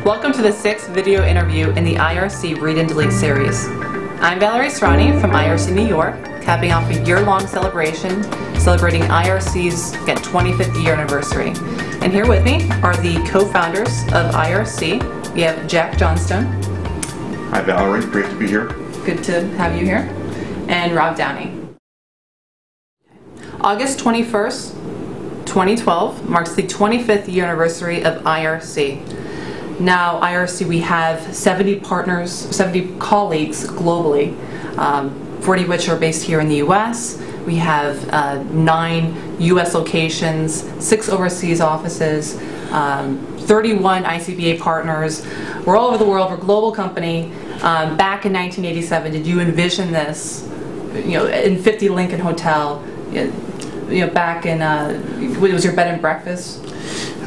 Welcome to the 6th video interview in the IRC Read and Delete series. I'm Valerie Srani from IRC New York, capping off a year-long celebration celebrating IRC's 25th year anniversary. And here with me are the co-founders of IRC. We have Jack Johnstone. Hi Valerie, great to be here. Good to have you here. And Rob Downey. August 21st, 2012 marks the 25th year anniversary of IRC. Now, IRC, we have 70 partners, 70 colleagues globally, 40 of which are based here in the US. We have 9 US locations, 6 overseas offices, 31 ICBA partners. We're all over the world. We're a global company. Back in 1987, did you envision this, in 50 Lincoln Hotel, back in, was your bed and breakfast?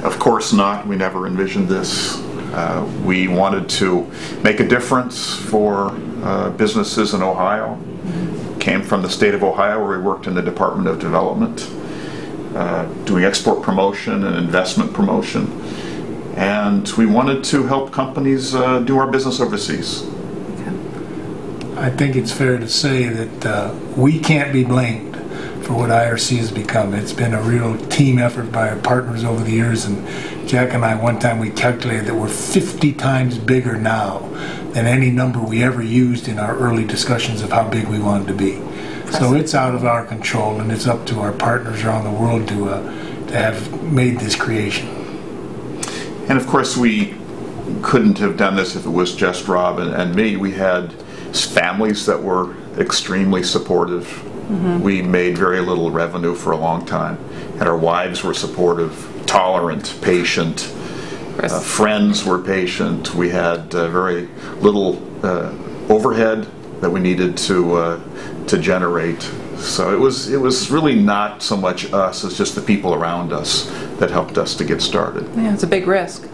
Of course not. We never envisioned this. We wanted to make a difference for businesses in Ohio. Came from the state of Ohio, where we worked in the Department of Development, doing export promotion and investment promotion. And we wanted to help companies do our business overseas. I think it's fair to say that we can't be blamed for what IRC has become. It's been a real team effort by our partners over the years, and Jack and I, one time we calculated that we're 50 times bigger now than any number we ever used in our early discussions of how big we wanted to be. So it's out of our control, and it's up to our partners around the world to have made this creation. And of course we couldn't have done this if it was just Rob and me. We had families that were extremely supportive. We made very little revenue for a long time, and our wives were supportive, tolerant, patient. Friends were patient. We had very little overhead that we needed to generate. So it was really not so much us as just the people around us that helped us to get started. Yeah, it's a big risk.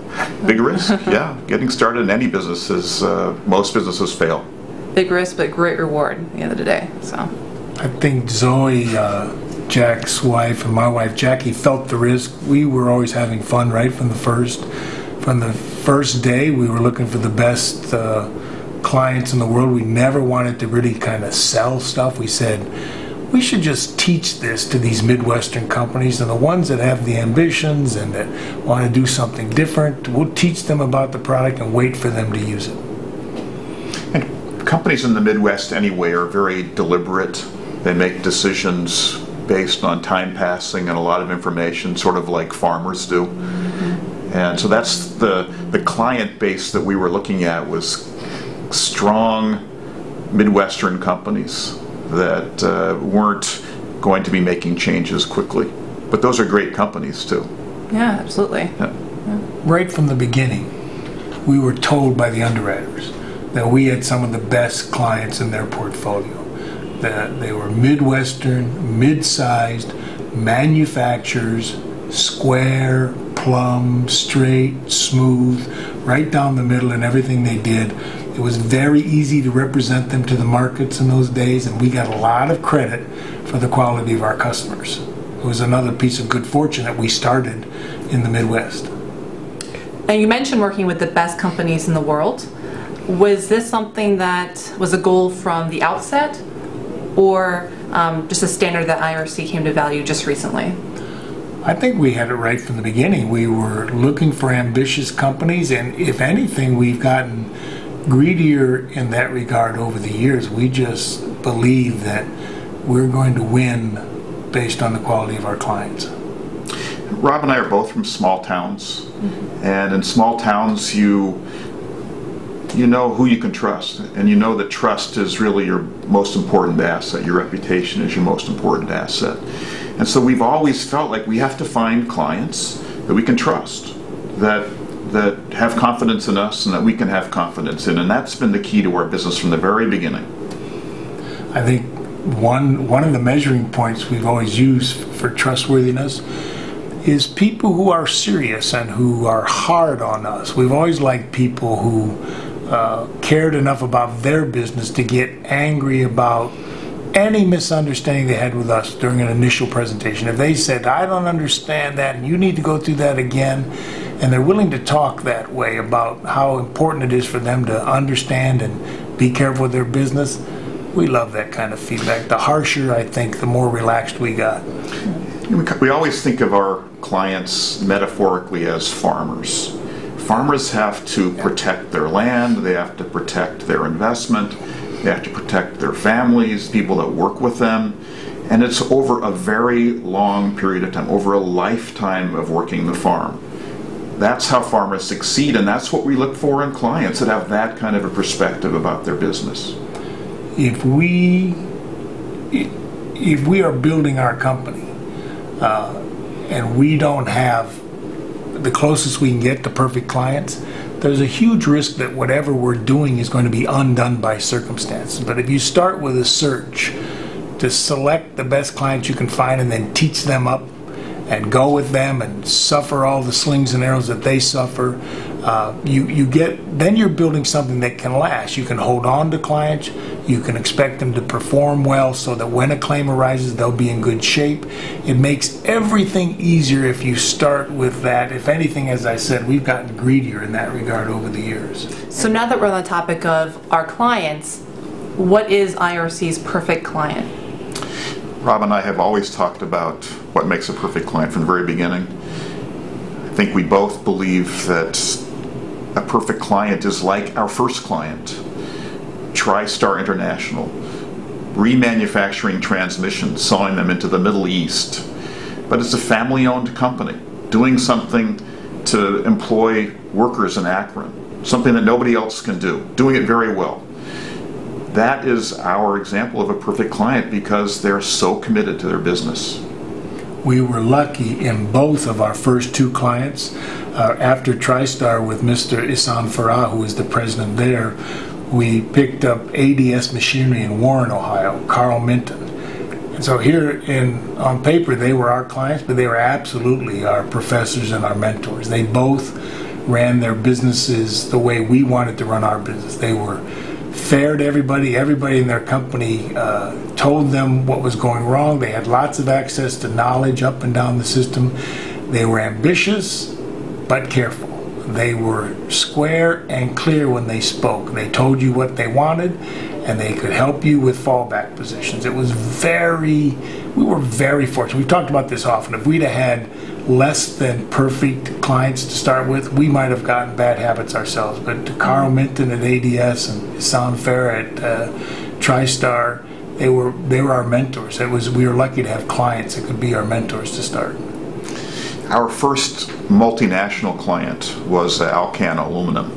Big risk, yeah. Getting started in any business is, most businesses fail. Big risk, but great reward at the end of the day. So I think Zoe, Jack's wife, and my wife Jackie felt the risk. We were always having fun right from the first. From the first day, we were looking for the best clients in the world. We never wanted to really kind of sell stuff. We said, we should just teach this to these Midwestern companies, and the ones that have the ambitions and that want to do something different, we'll teach them about the product and wait for them to use it. And companies in the Midwest anyway are very deliberate. They make decisions based on time passing and a lot of information, sort of like farmers do. And so that's the client base that we were looking at, was strong Midwestern companies that weren't going to be making changes quickly. But those are great companies too. Yeah, absolutely. Yeah. Right from the beginning, we were told by the underwriters that we had some of the best clients in their portfolio. That they were Midwestern, mid-sized manufacturers, square, plumb, straight, smooth, right down the middle in everything they did. It was very easy to represent them to the markets in those days, and we got a lot of credit for the quality of our customers. It was another piece of good fortune that we started in the Midwest. Now, you mentioned working with the best companies in the world. Was this something that was a goal from the outset, or just a standard that IRC came to value just recently? I think we had it right from the beginning. We were looking for ambitious companies, and if anything, we've gotten greedier in that regard over the years. We just believe that we're going to win based on the quality of our clients. Rob and I are both from small towns, and in small towns you know who you can trust, and you know that trust is really your most important asset. Your reputation is your most important asset. And so we've always felt like we have to find clients that we can trust, that have confidence in us and that we can have confidence in. And that's been the key to our business from the very beginning. I think one of the measuring points we've always used for trustworthiness is people who are serious and who are hard on us. We've always liked people who cared enough about their business to get angry about any misunderstanding they had with us during an initial presentation. If they said, I don't understand that and you need to go through that again, and they're willing to talk that way about how important it is for them to understand and be careful with their business. We love that kind of feedback. The harsher, I think, the more relaxed we got. We always think of our clients metaphorically as farmers. Farmers have to protect their land, they have to protect their investment, they have to protect their families, people that work with them, and it's over a very long period of time, over a lifetime of working the farm. That's how farmers succeed, and that's what we look for in clients that have that kind of a perspective about their business. If we are building our company and we don't have the closest we can get to perfect clients, there's a huge risk that whatever we're doing is going to be undone by circumstances. But if you start with a search to select the best clients you can find and then teach them up and go with them and suffer all the slings and arrows that they suffer, then you're building something that can last. You can hold on to clients, you can expect them to perform well so that when a claim arises they'll be in good shape. It makes everything easier if you start with that. If anything, as I said, we've gotten greedier in that regard over the years. So now that we're on the topic of our clients, what is IRC's perfect client? Rob and I have always talked about what makes a perfect client from the very beginning. I think we both believe that a perfect client is like our first client, TriStar International, remanufacturing transmissions, selling them into the Middle East. But it's a family-owned company doing something to employ workers in Akron, something that nobody else can do, doing it very well. That is our example of a perfect client because they're so committed to their business. We were lucky in both of our first two clients. After TriStar with Mr. Isan Farah, who is the president there, we picked up ADS Machinery in Warren, Ohio, Carl Minton. And so here on paper they were our clients, but they were absolutely our professors and our mentors. They both ran their businesses the way we wanted to run our business. They were fair to everybody. Everybody in their company told them what was going wrong. They had lots of access to knowledge up and down the system. They were ambitious but careful. They were square and clear when they spoke. They told you what they wanted and they could help you with fallback positions. We were very fortunate. We've talked about this often. If we'd have had less than perfect clients to start with, we might have gotten bad habits ourselves. But Carl Minton at ADS and Isan Farah at TriStar, they were our mentors. We were lucky to have clients that could be our mentors to start. Our first multinational client was Alcan Aluminum.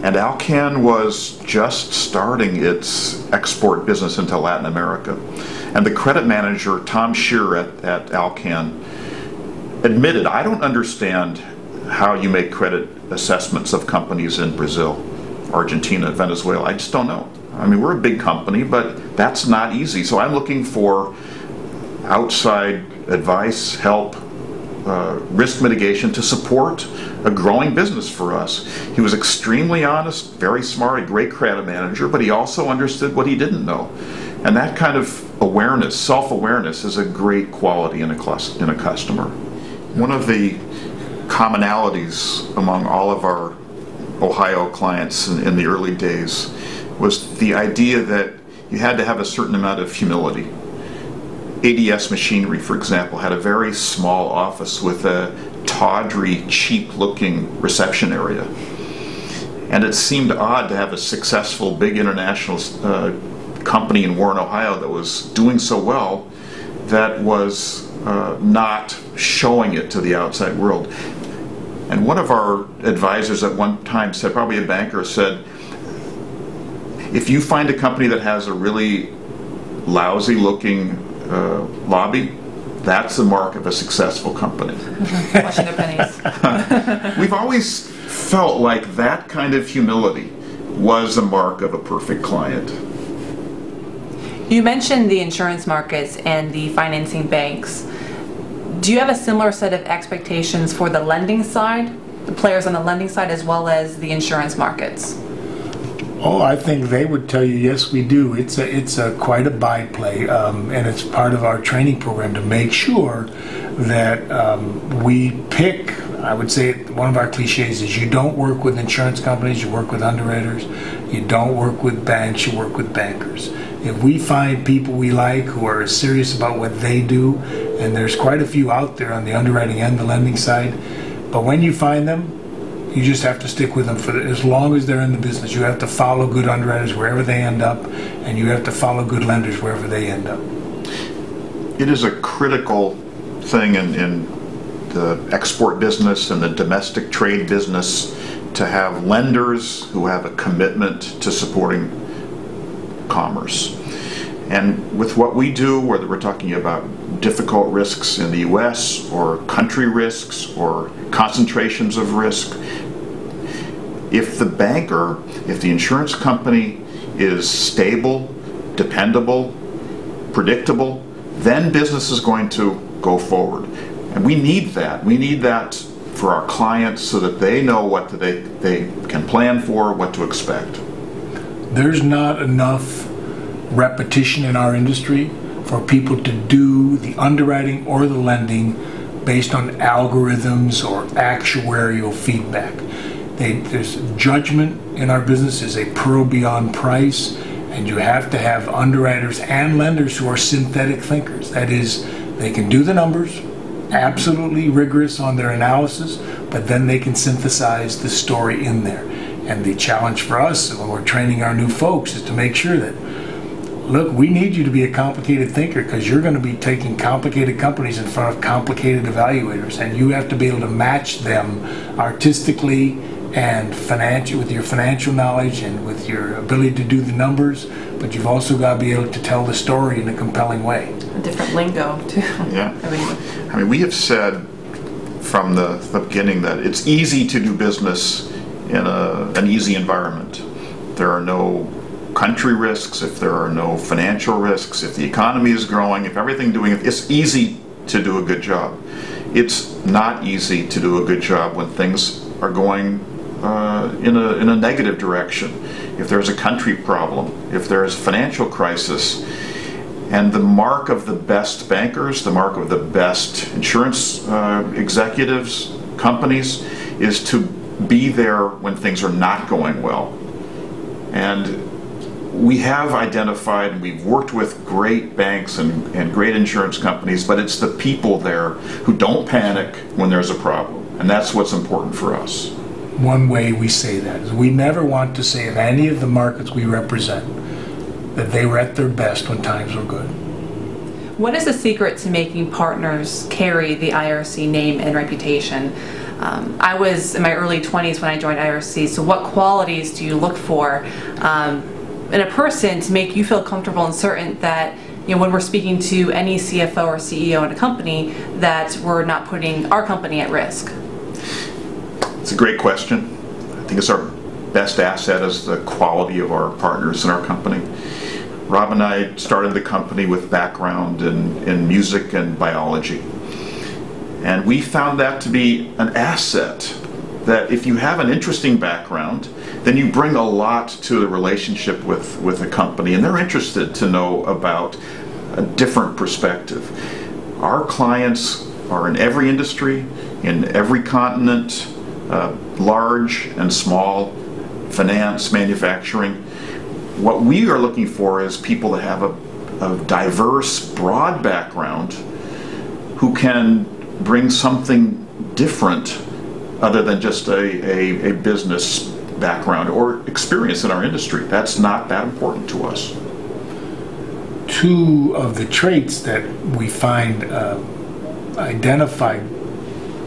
And Alcan was just starting its export business into Latin America. And the credit manager, Tom Shear at Alcan, admitted, I don't understand how you make credit assessments of companies in Brazil, Argentina, Venezuela. I just don't know. I mean, we're a big company, but that's not easy. So I'm looking for outside advice, help, risk mitigation to support a growing business for us. He was extremely honest, very smart, a great credit manager, but he also understood what he didn't know. And that kind of awareness, self-awareness, is a great quality in a customer. One of the commonalities among all of our Ohio clients in the early days was the idea that you had to have a certain amount of humility. ADS Machinery, for example, had a very small office with a tawdry, cheap-looking reception area. And it seemed odd to have a successful, big international company in Warren, Ohio that was doing so well that was not showing it to the outside world. And one of our advisors at one time said, probably a banker, said, if you find a company that has a really lousy-looking lobby, that's the mark of a successful company. Watching their pennies. We've always felt like that kind of humility was a mark of a perfect client. You mentioned the insurance markets and the financing banks. Do you have a similar set of expectations for the lending side, the players on the lending side, as well as the insurance markets? Oh, I think they would tell you, yes, we do. It's quite a byplay, and it's part of our training program to make sure that we pick I would say one of our cliches is you don't work with insurance companies, you work with underwriters. You don't work with banks, you work with bankers. If we find people we like who are serious about what they do, and there's quite a few out there on the underwriting and the lending side, but when you find them, you just have to stick with them for as long as they're in the business. You have to follow good underwriters wherever they end up, and you have to follow good lenders wherever they end up. It is a critical thing in the export business and the domestic trade business to have lenders who have a commitment to supporting commerce. And with what we do, whether we're talking about difficult risks in the US or country risks or concentrations of risk, if the banker, if the insurance company is stable, dependable, predictable, then business is going to go forward. And we need that. We need that for our clients so that they know what they can plan for, what to expect. There's not enough repetition in our industry for people to do the underwriting or the lending based on algorithms or actuarial feedback. There's judgment in our business is a pearl beyond price, and you have to have underwriters and lenders who are synthetic thinkers. That is, they can do the numbers, absolutely rigorous on their analysis, but then they can synthesize the story in there. And the challenge for us when we're training our new folks is to make sure that, look, we need you to be a complicated thinker because you're going to be taking complicated companies in front of complicated evaluators, and you have to be able to match them artistically and with your financial knowledge and with your ability to do the numbers, but you've also got to be able to tell the story in a compelling way. A different lingo, too. Yeah. I mean, we have said from the beginning that it's easy to do business in an easy environment. There are no country risks, if there are no financial risks, if the economy is growing, if everything doing it, it's easy to do a good job. It's not easy to do a good job when things are going in a negative direction. If there's a country problem, if there's a financial crisis. And the mark of the best bankers, the mark of the best insurance executives, companies, is to be there when things are not going well. And we have identified and we've worked with great banks and great insurance companies, but it's the people there who don't panic when there's a problem. And that's what's important for us. One way we say that is we never want to say of any of the markets we represent that they were at their best when times were good. What is the secret to making partners carry the IRC name and reputation? I was in my early 20s when I joined IRC, so what qualities do you look for in a person to make you feel comfortable and certain that, you know, when we're speaking to any CFO or CEO in a company, that we're not putting our company at risk? It's a great question. I think it's our best asset is the quality of our partners in our company. Rob and I started the company with background in music and biology. And we found that to be an asset, that if you have an interesting background, then you bring a lot to the relationship with a company, and they're interested to know about a different perspective. Our clients are in every industry, in every continent, large and small, finance, manufacturing. What we are looking for is people that have a diverse, broad background who can bring something different other than just a business background or experience in our industry. That's not that important to us. Two of the traits that we find identify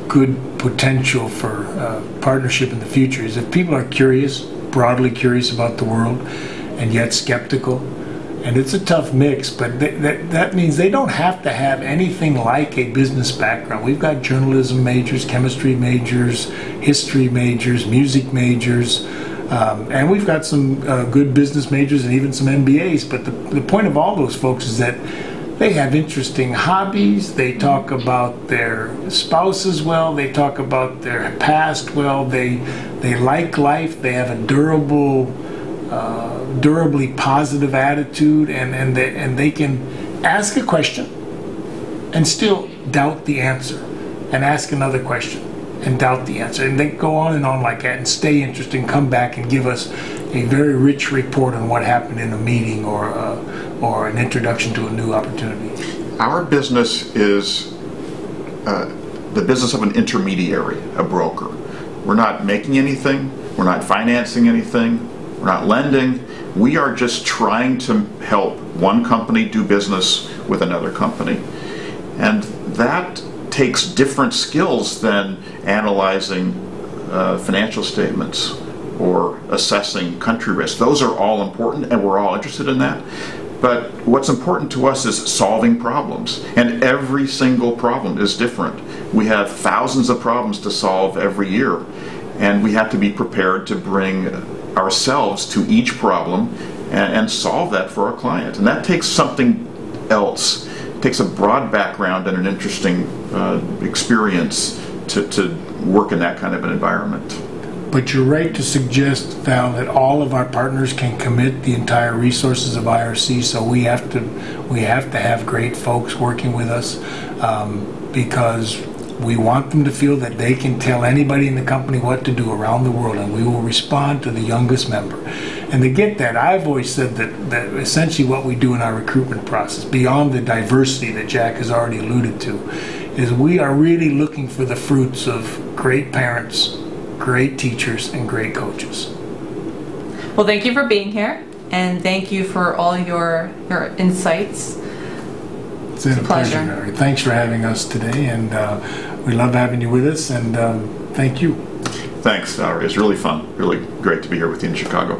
good potential for partnership in the future is if people are curious, broadly curious about the world, and yet skeptical. And it's a tough mix, but that means they don't have to have anything like a business background. We've got journalism majors, chemistry majors, history majors, music majors, and we've got some good business majors and even some MBAs. But the point of all those folks is that they have interesting hobbies, they talk about their spouses well, they talk about their past well, they like life, they have a durably positive attitude, and they can ask a question and still doubt the answer and ask another question and doubt the answer. And they go on and on like that and stay interested and come back and give us a very rich report on what happened in a meeting or an introduction to a new opportunity. Our business is the business of an intermediary, a broker. We're not making anything, we're not financing anything, we're not lending. We are just trying to help one company do business with another company. And that takes different skills than analyzing financial statements or assessing country risk. Those are all important, and we're all interested in that. But what's important to us is solving problems, and every single problem is different. We have thousands of problems to solve every year, and we have to be prepared to bring ourselves to each problem and solve that for our client. And that takes something else. It takes a broad background and an interesting experience to work in that kind of an environment. But you're right to suggest, Val, that all of our partners can commit the entire resources of IRC, so we have to have great folks working with us because we want them to feel that they can tell anybody in the company what to do around the world, and we will respond to the youngest member. And to get that, I've always said that essentially what we do in our recruitment process, beyond the diversity that Jack has already alluded to, is we are really looking for the fruits of great parents, great teachers, and great coaches. Well, thank you for being here, and thank you for all your insights. It's been a pleasure, Mary. Thanks for having us today, and we love having you with us, and thank you. Thanks, Valerie. It's really fun. Really great to be here with you in Chicago.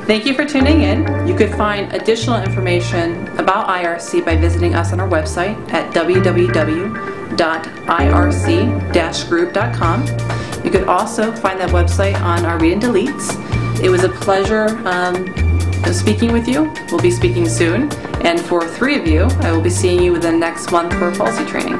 Thank you for tuning in. You could find additional information about IRC by visiting us on our website at www.irc-group.com. You could also find that website on our Read and Deletes. It was a pleasure speaking with you. We'll be speaking soon. And for 3 of you, I will be seeing you within the next month for policy training.